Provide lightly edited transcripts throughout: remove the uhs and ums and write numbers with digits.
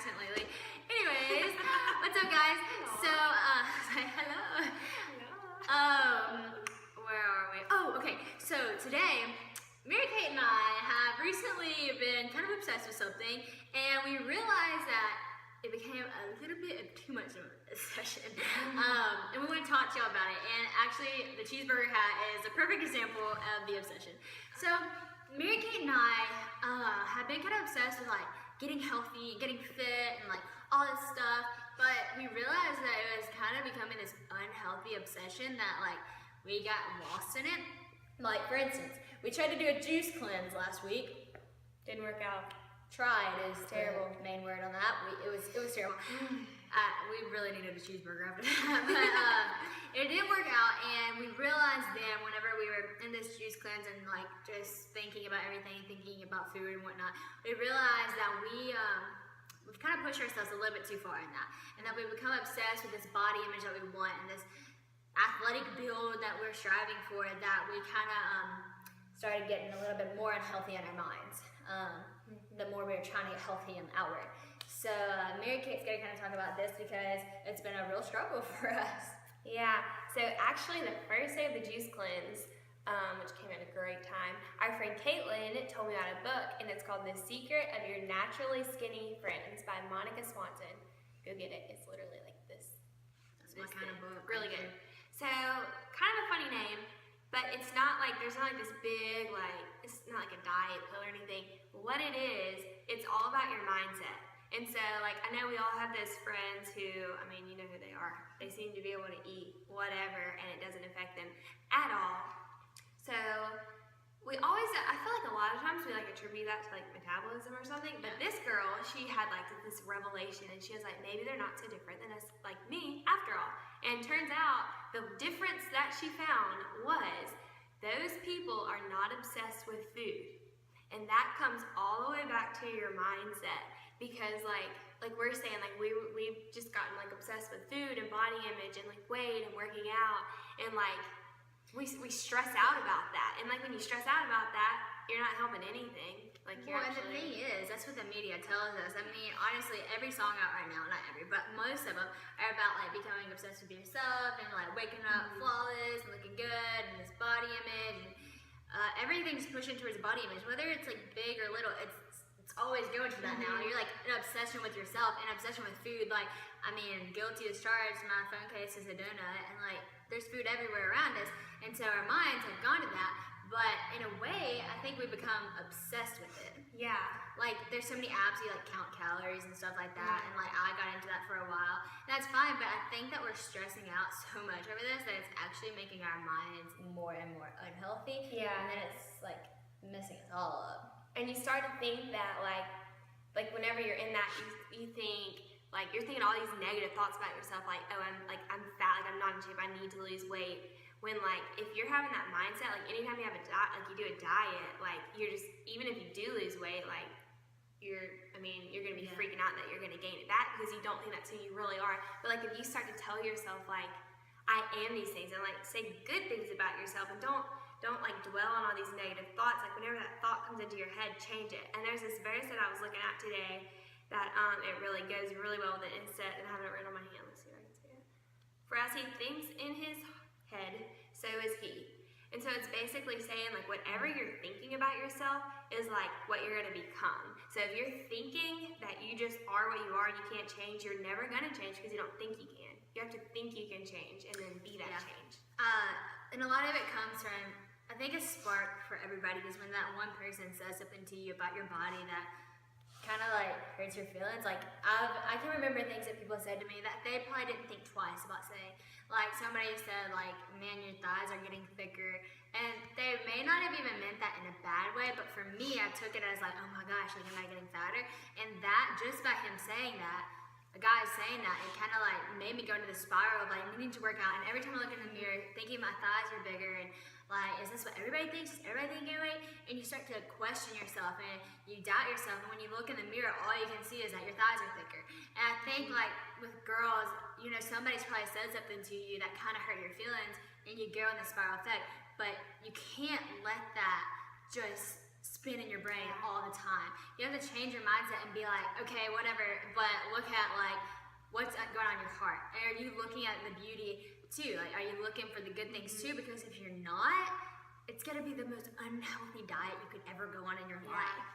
accent lately. Anyways, what's up, guys? So, say hello. Where are we? Oh, okay. So today, Mary Kate and I have recently been kind of obsessed with something, and we realized that it became a little bit of too much of a session. And we want to talk to y'all about it. And actually, the cheeseburger hat is a perfect example of the obsession. So, Mary Kate and I have been kind of obsessed with like getting healthy, getting fit, and like all this stuff. But we realized that it was kind of becoming this unhealthy obsession that like we got lost in it. Like for instance, we tried to do a juice cleanse last week. Didn't work out. Tried is Terrible. the main word on that. It was terrible. We really needed a cheeseburger after that, but it didn't work out. And we realized then, whenever we were in this juice cleanse and like just thinking about everything, thinking about food and whatnot, we realized that we've kind of pushed ourselves a little bit too far in that, and that we've become obsessed with this body image that we want and this athletic build that we're striving for. That we kind of started getting a little bit more unhealthy in our minds. The more we were trying to get healthy and outward. So Mary Kate's gonna kind of talk about this because it's been a real struggle for us. Yeah, so actually the first day of the juice cleanse, which came at a great time, our friend Caitlin told me about a book, and it's called The Secret of Your Naturally Skinny Friends by Monica Swanson. Go get it, it's literally like this. That's my kind of book. Really good. So, kind of a funny name, but it's not like, there's not like this big, like, it's not like a diet pill or anything. What it is, it's all about your mindset. And so, like, I know we all have those friends who, I mean, you know who they are. They seem to be able to eat whatever, and it doesn't affect them at all. So, we always, I feel like a lot of times we, like, attribute that to, like, metabolism or something. But this girl, she had, like, this revelation, and she was like, maybe they're not so different than us, like me, after all. And turns out, the difference that she found was those people are not obsessed with food. And that comes all the way back to your mindset. Because like we're saying, like we've just gotten like obsessed with food and body image and like weight and working out. And like we stress out about that. And like when you stress out about that, you're not helping anything. Like you're and the thing is, that's what the media tells us. I mean, honestly, every song out right now, not every, but most of them are about like becoming obsessed with yourself and like waking up flawless and looking good and this body image. And everything's pushing towards body image, whether it's like big or little. It's always going to that now. You're like an obsession with yourself, an obsession with food. Like, I mean, guilty as charged. My phone case is a donut, and like there's food everywhere around us, and so our minds have gone to that. But in a way, I think we become obsessed with it. Yeah. Like, there's so many apps you like count calories and stuff like that, and like I got into that for a while. And that's fine, but I think that we're stressing out so much over this that it's actually making our minds more and more unhealthy. Yeah. And then it's like messing us all up. And you start to think that like whenever you're in that, you think, like you're thinking all these negative thoughts about yourself, like, oh, I'm fat, like I'm not in shape, I need to lose weight. When like, if you're having that mindset, like anytime you have a diet, like you do a diet, like you're just, even if you do lose weight, like you're gonna be freaking out that you're gonna gain it back because you don't think that's who you really are. But like if you start to tell yourself like, I am these things, and like say good things about yourself, and don't like dwell on all these negative thoughts. Like whenever that thought comes into your head, change it. And there's this verse that I was looking at today that it really goes really well with it. It said, and I have it written on my hand. Let's see if I can see it. For as he thinks in his head, so is he. And so it's basically saying like whatever you're thinking about yourself is like what you're gonna become. So if you're thinking that you just are what you are and you can't change, you're never gonna change because you don't think you can. You have to think you can change and then be that change. And a lot of it comes from, I think, a spark for everybody is when that one person says something to you about your body that kind of like hurts your feelings. Like I can remember things that people said to me that they probably didn't think twice about saying. Like somebody said like, man, your thighs are getting thicker. And they may not have even meant that in a bad way, but for me, I took it as like, oh my gosh, like am I getting fatter? And that, just by him saying that, a guy saying that, it kind of like made me go into the spiral of like needing to work out. And every time I look in the mirror, thinking my thighs are bigger and like, is this what everybody thinks? Is everybody thinking right? And you start to question yourself and you doubt yourself. And when you look in the mirror, all you can see is that your thighs are thicker. And I think like with girls, you know, somebody's probably said something to you that kind of hurt your feelings and you go in the spiral effect. But you can't let that just spin in your brain all the time. You have to change your mindset and be like, okay, whatever, but look at like what's going on in your heart. And are you looking at the beauty too? Like, are you looking for the good things too? Because if you're not, it's gonna be the most unhealthy diet you could ever go on in your life.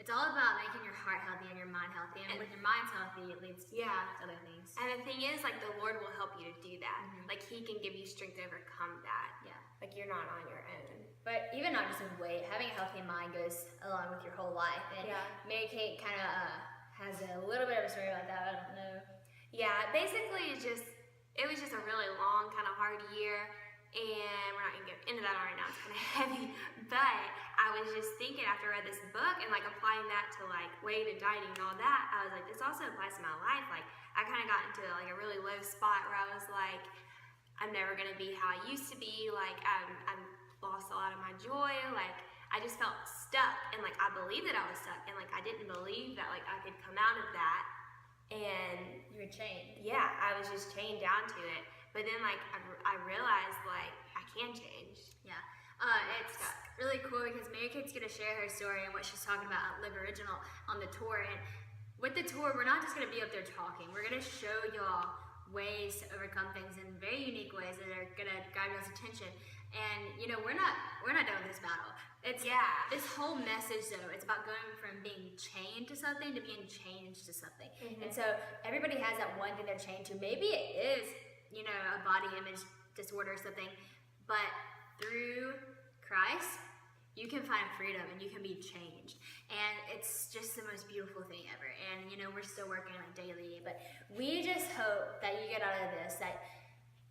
It's all about making your heart healthy and your mind healthy. And when your mind's healthy, it leads to other things. And the thing is, like, the Lord will help you to do that. Like, He can give you strength to overcome that. Yeah. Like, you're not on your own. But even not just with weight, having a healthy mind goes along with your whole life. And Mary Kate kind of has a little bit of a story about that. I don't know. Yeah, basically, it was just a really long, kind of hard year. And we're not going to get into that right now. It's kind of heavy. But I was just thinking after I read this book and like applying that to like weight and dieting and all that, I was like, this also applies to my life. Like I kind of got into like a really low spot where I was like, I'm never going to be how I used to be. Like I'm lost a lot of my joy. Like I just felt stuck. And like I believed that I was stuck. And like I didn't believe that like I could come out of that. And you were chained. Yeah, I was just chained down to it. But then, like, I realized, like, I can change. Yeah. It's really cool because Mary Kate's going to share her story and what she's talking about at Live Original on the tour. And with the tour, we're not just going to be up there talking. We're going to show y'all ways to overcome things in very unique ways that are going to grab y'all's attention. And, you know, we're not done with this battle. It's this whole message, though, it's about going from being chained to something to being changed to something. And so everybody has that one thing they're chained to. Maybe it is, you know, a body image disorder or something, but through Christ, you can find freedom and you can be changed. And it's just the most beautiful thing ever. And, you know, we're still working on it daily, but we just hope that you get out of this, that,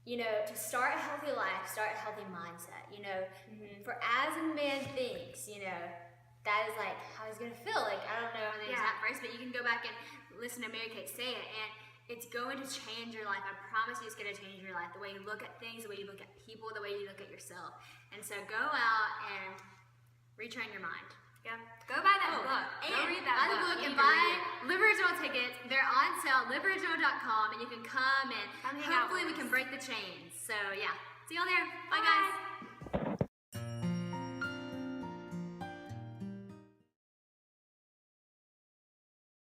you know, to start a healthy life, start a healthy mindset, you know, for as a man thinks, you know, that is like how he's going to feel. Like, I don't know the exact phrase, but you can go back and listen to Mary Kate say it, and it's going to change your life. I promise you it's going to change your life. The way you look at things, the way you look at people, the way you look at yourself. And so go out and retrain your mind. Yeah. Go buy that book. Go read that book. And buy Live Original tickets. They're on sale, liveoriginal.com, and you can come and hopefully we can break the chains. So yeah. See y'all there. Bye guys.